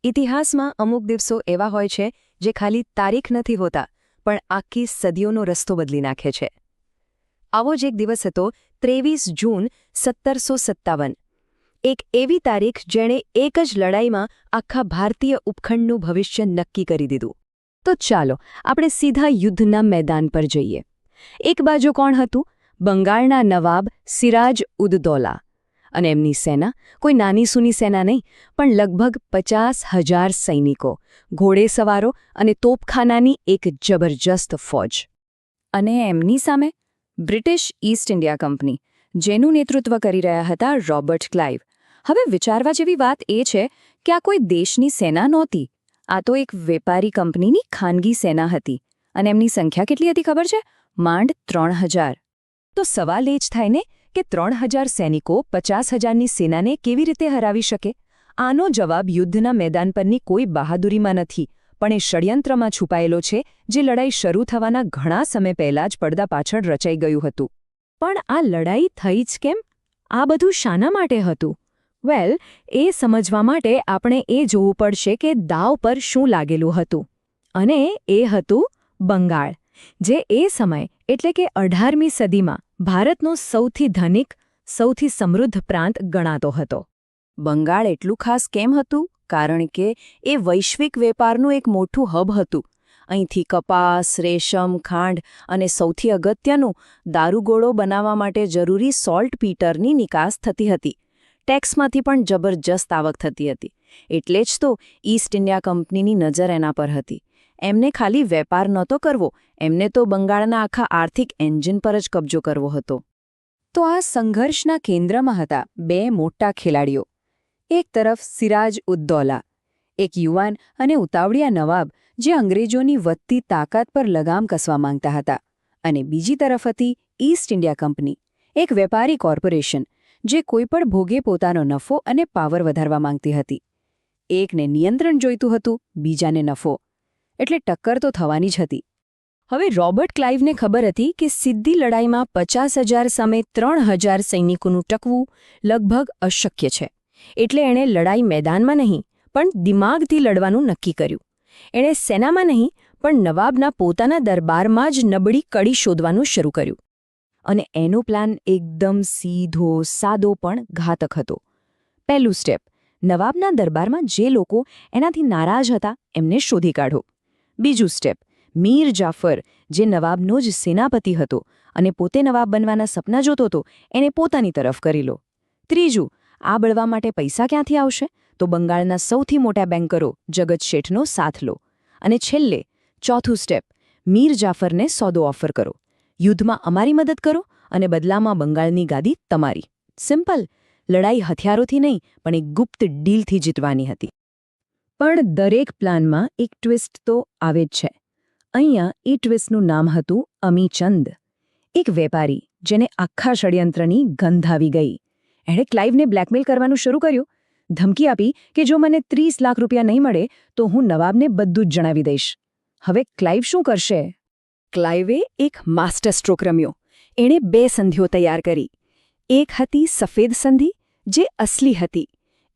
ઇતિહાસમાં અમુક દિવસો એવા હોય છે જે ખાલી તારીખ નથી હોતા પણ આખી સદીઓનો રસ્તો બદલી નાખે છે. આવો જ એક દિવસ હતો 23 જૂન 1757. એક એવી તારીખ જેણે એક જ લડાઈમાં આખા ભારતીય ઉપખંડનું ભવિષ્ય નક્કી કરી દીધું. તો ચાલો આપણે સીધા યુદ્ધના મેદાન પર જઈએ. એક બાજુ કોણ હતું? બંગાળના નવાબ સિરાજ ઉદ દૌલા. અને એમની સેના કોઈ નાની સૂની સેના નહીં, પણ લગભગ 50,000 સૈનિકો, ઘોડેસવારો અને તોપખાનાની એક જબરજસ્ત ફૌજ. અને એમની સામે બ્રિટિશ ઈસ્ટ ઇન્ડિયા કંપની, જેનું નેતૃત્વ કરી રહ્યા હતા રોબર્ટ ક્લાઇવ. હવે વિચારવા જેવી વાત એ છે કે આ કોઈ દેશની સેના નહોતી. આ તો એક વેપારી કંપનીની ખાનગી સેના હતી. અને એમની સંખ્યા કેટલી હતી ખબર છે? માંડ 3,000. તો સવાલ એ જ થાય ને કે 3,000 સૈનિકો 50,000ની સેનાને કેવી રીતે હરાવી શકે? આનો જવાબ યુદ્ધના મેદાન પરની કોઈ બહાદુરીમાં નથી, પણ એ ષડયંત્રમાં છુપાયેલો છે જે લડાઈ શરૂ થવાના ઘણા સમય પહેલાં જ પડદા પાછળ રચાઈ ગયું હતું. પણ આ લડાઈ થઈ જ કેમ? આ બધું શાના માટે હતું? વેલ, એ સમજવા માટે આપણે એ જોવું પડશે કે દાવ પર શું લાગેલું હતું. અને એ હતું બંગાળ, જે એ સમય એટલે કે 18મી સદીમાં ભારતનો સૌથી ધનિક, સૌથી સમૃદ્ધ પ્રાંત ગણાતો હતો. બંગાળ એટલું ખાસ કેમ હતું? કારણ કે એ વૈશ્વિક વેપારનું એક મોટું હબ હતું. અહીંથી કપાસ, રેશમ, ખાંડ અને સૌથી અગત્યનું દારૂગોળો બનાવવા માટે જરૂરી સોલ્ટ પીટરની નિકાસ થતી હતી. ટેક્સમાંથી પણ જબરજસ્ત આવક થતી હતી. એટલે જ તો ઈસ્ટ ઇન્ડિયા કંપનીની નજર એના પર હતી. એમને ખાલી વેપાર નહોતો કરવો, એમને તો બંગાળના આખા આર્થિક એન્જિન પર જ કબજો કરવો હતો. તો આ સંઘર્ષના કેન્દ્રમાં હતા બે મોટા ખેલાડીઓ. એક તરફ સિરાજ ઉદ દૌલા, એક યુવાન અને ઉતાવળિયા નવાબ જે અંગ્રેજોની વધતી તાકાત પર લગામ કસવા માંગતા હતા. અને બીજી તરફ હતી ઈસ્ટ ઇન્ડિયા કંપની, એક વેપારી કોર્પોરેશન જે કોઈપણ ભોગે પોતાનો નફો અને પાવર વધારવા માંગતી હતી. એકને નિયંત્રણ જોઈતું હતું, બીજાને નફો. એટલે ટક્કર તો થવાની જ હતી. હવે રોબર્ટ ક્લાઇવને ખબર હતી કે સીધી લડાઈમાં 50,000 સામે 3,000 સૈનિકોનું ટકવું લગભગ અશક્ય છે. એટલે એણે લડાઈ મેદાનમાં નહીં, પણ દિમાગથી લડવાનું નક્કી કર્યું. એણે સેનામાં નહીં, પણ નવાબના પોતાના દરબારમાં જ નબળી કડી શોધવાનું શરૂ કર્યું. અને એનો પ્લાન એકદમ સીધો, સાદો પણ ઘાતક હતો. પહેલું સ્ટેપ, નવાબના દરબારમાં જે લોકો એનાથી નારાજ હતા એમને શોધી કાઢો. બીજું સ્ટેપ, મીર જાફર, જે નવાબનો જ સેનાપતિ હતો અને પોતે નવાબ બનવાના સપના જોતો હતો, એને પોતાની તરફ કરી લો. ત્રીજું, આ બળવા માટે પૈસા ક્યાંથી આવશે? તો બંગાળના સૌથી મોટા બેન્કરો જગત શેઠનો સાથ લો. અને છેલ્લે, ચોથું સ્ટેપ, મીર જાફરને સોદો ઓફર કરો. યુદ્ધમાં અમારી મદદ કરો અને બદલામાં બંગાળની ગાદી તમારી. સિમ્પલ. લડાઈ હથિયારોથી નહીં, પણ એક ગુપ્ત ડીલથી જીતવાની હતી. પણ દરેક પ્લાનમાં એક ટ્વિસ્ટ તો આવે જ છે. અહીંયા એ ટ્વિસ્ટનું નામ હતું અમીચંદ, એક વેપારી જેને આખા ષડયંત્રની ગંધ આવી ગઈ. એણે ક્લાઇવને બ્લેકમેલ કરવાનું શરૂ કર્યું. ધમકી આપી કે જો મને 30 લાખ રૂપિયા નહીં મળે તો હું નવાબને બધું જ જણાવી દઈશ. હવે ક્લાઇવ શું કરશે? ક્લાઇવે એક માસ્ટર સ્ટ્રોક રમ્યો. એણે 2 સંધિઓ તૈયાર કરી. એક હતી સફેદ સંધિ, જે અસલી હતી.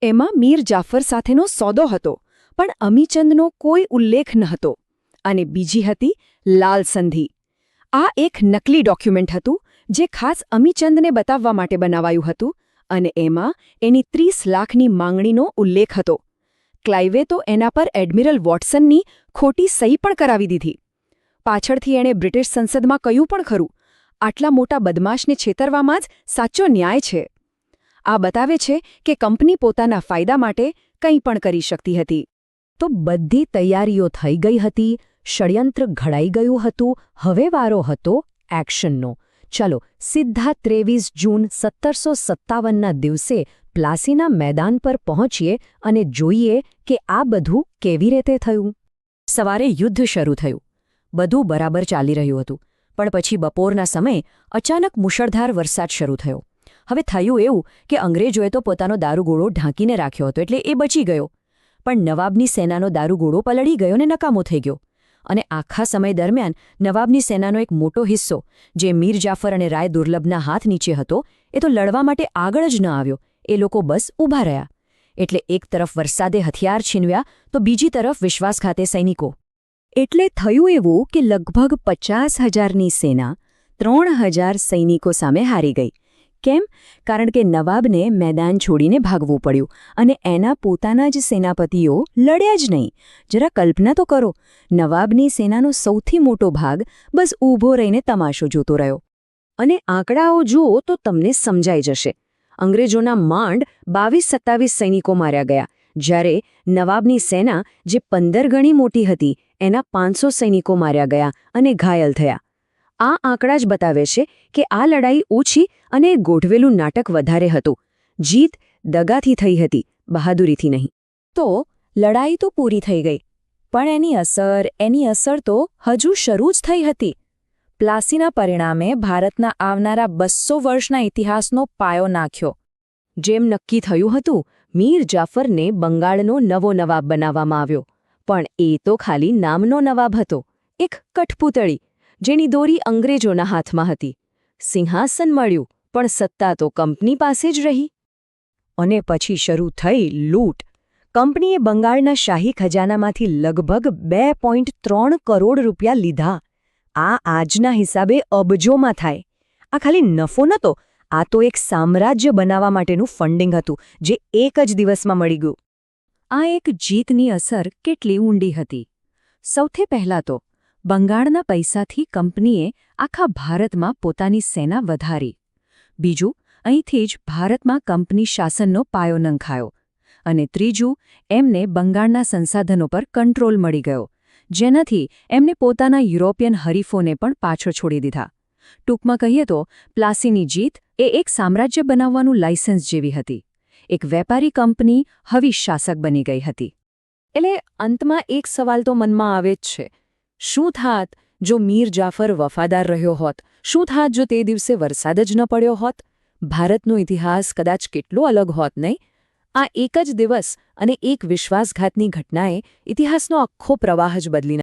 એમાં મીર જાફર સાથેનો સોદો હતો, પણ અમીચંદનો કોઈ ઉલ્લેખ ન હતો. અને બીજી હતી લાલ સંધિ. આ એક નકલી ડોક્યુમેન્ટ હતું જે ખાસ અમીચંદને બતાવવા માટે બનાવાયું હતું, અને એમાં એની 30 લાખની માંગણીનો ઉલ્લેખ હતો. ક્લાઇવે તો એના પર એડમિરલ વોટસનની ખોટી સહી પણ કરાવી દીધી. પાછળથી એણે બ્રિટિશ સંસદમાં કહ્યું પણ ખરું, આટલા મોટા બદમાશને છેતરવામાં જ સાચો ન્યાય છે. આ બતાવે છે કે કંપની પોતાના ફાયદા માટે કંઈ પણ કરી શકતી હતી. તો બધી તૈયારીઓ થઈ ગઈ હતી, ષડયંત્ર ઘડાઈ ગયું હતું. હવે વારો હતો એક્શનનો. ચાલો સીધા 23 જૂન 1757ના દિવસે પ્લાસીના મેદાન પર પહોંચીએ અને જોઈએ કે આ બધું કેવી રીતે થયું. સવારે યુદ્ધ શરૂ થયું. બધું બરાબર ચાલી રહ્યું હતું, પણ પછી બપોરના સમયે અચાનક મુશળધાર વરસાદ શરૂ થયો. હવે થયું એવું કે અંગ્રેજોએ તો પોતાનો દારૂગોળો ઢાંકીને રાખ્યો હતો, એટલે એ બચી ગયો. પણ નવાબની સેનાનો દારૂગોળો પલળી ગયો ને નકામો થઈ ગયો. અને આખા સમય દરમિયાન નવાબની સેનાનો એક મોટો હિસ્સો, જે મીર જાફર અને રાય દુર્લભના હાથ નીચે હતો, એ તો લડવા માટે આગળ જ ન આવ્યો. એ લોકો બસ ઊભા રહ્યા. એટલે એક તરફ વરસાદે હથિયાર છીનવ્યા તો બીજી તરફ વિશ્વાસઘાતે સૈનિકો. એટલે થયું એવું કે લગભગ 50,000ની સેના 3,000 સૈનિકો સામે હારી ગઈ. કેમ? કારણ કે નવાબને મેદાન છોડીને ભાગવું પડ્યું અને એના પોતાના જ સેનાપતિઓ લડ્યા જ નહીં. જરા કલ્પના તો કરો, નવાબની સેનાનો સૌથી મોટો ભાગ બસ ઊભો રહીને તમાશો જોતો રહ્યો. અને આંકડાઓ જુઓ તો તમને સમજાઈ જશે. અંગ્રેજોના માંડ 22-27 સૈનિકો માર્યા ગયા, જ્યારે નવાબની સેના જે 15 ગણી મોટી હતી એના 500 સૈનિકો માર્યા ગયા અને ઘાયલ થયા. આ આંકડા જ બતાવે છે કે આ લડાઈ ઓછી અને ગોઠવેલું નાટક વધારે હતું. જીત દગાથી થઈ હતી, બહાદુરીથી નહીં. તો લડાઈ તો પૂરી થઈ ગઈ, પણ એની અસર તો હજુ શરૂ જ થઈ હતી. પ્લાસીના પરિણામે ભારતના આવનારા 200 વર્ષના ઇતિહાસનો પાયો નાખ્યો. જેમ નક્કી થયું હતું, મીર જાફરને બંગાળનો નવો નવાબ બનાવવામાં આવ્યો. પણ એ તો ખાલી નામનો નવાબ હતો, એક કઠપૂતળી, જેની દોરી અંગ્રેજોના હાથમાં હતી. સિંહાસન મળ્યું, પણ સત્તા તો કંપની પાસે જ રહી. અને પછી શરૂ થઈ લૂંટ. કંપનીએ બંગાળના શાહી ખજાનામાંથી લગભગ 2.3 કરોડ રૂપિયા લીધા. આ આજના હિસાબે અબજોમાં થાય. આ ખાલી નફો નહોતો, આ તો એક સામ્રાજ્ય બનાવવા માટેનું ફંડિંગ હતું, જે એક જ દિવસમાં મળી ગયું. આ એક જીતની અસર કેટલી ઊંડી હતી. સૌથી પહેલાં તો બંગાળના પૈસાથી કંપનીએ આખા ભારતમાં પોતાની સેના વધારી. બીજું, અહીંથી જ ભારતમાં કંપની શાસનનો પાયો નંખાયો. અને ત્રીજું, એમને બંગાળના સંસાધનો પર કંટ્રોલ મળી ગયો, જેનાથી એમને પોતાના યુરોપિયન હરીફોને પણ પાછળ છોડી દીધા. ટૂંકમાં કહીએ તો પ્લાસીની જીત એ એક સામ્રાજ્ય બનાવવાનું લાયસન્સ જેવી હતી. એક વેપારી કંપની હવે શાસક બની ગઈ હતી. એટલે અંતમાં એક સવાલ તો મનમાં આવે જ છે. શું થાત જો મીર જાફર વફાદાર રહ્યો હોત? શું થાત જો તે દિવસે વરસાદ જ ન પડ્યો હોત? ભારતનો ઇતિહાસ કદાચ કેટલો અલગ હોત નહીં? આ એક જ દિવસ અને એક વિશ્વાસઘાતની ઘટનાએ ઇતિહાસનો આખો પ્રવાહ જ બદલી